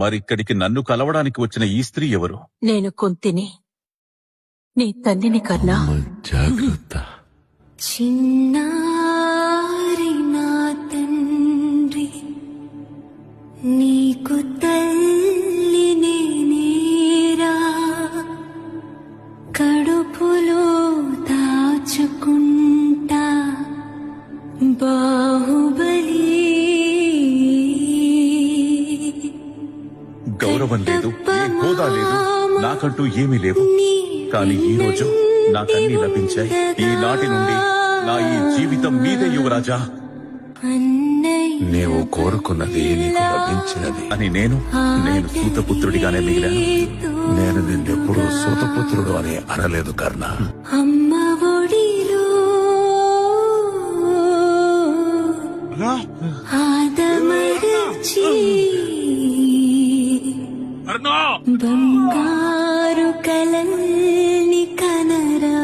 మరిక్కడికి నన్ను కలవడానికి వచ్చిన ఈ స్త్రీ ఎవరు? నేను కుంతిని, నీ తల్లిని కన్నా. జాగ్రత్త. చిన్నారి నా తండ్రి, నీకు తల్లి నేనేరా, కడుపులో దాచుకుంటా బాహుబలి. గౌరవం లేదు, ఏ హోదా లేదు, నాకంటూ ఏమీ లేవు. కానీ ఈ రోజు నాకన్నీ లభించాయి. ఈనాటి నుండి నా ఈ జీవితం మీదే యువరాజా. నీవు కోరుకున్నది నీకు లభించినది అని నేను సూతపుత్రుడిగానే మిగిలాను. నేను నిన్నెప్పుడు సూతపుత్రుడు అని అనలేదు కర్ణ. అమ్మ ఒడిలో ఆదమరచి బంగారు కలల్ని కనరా.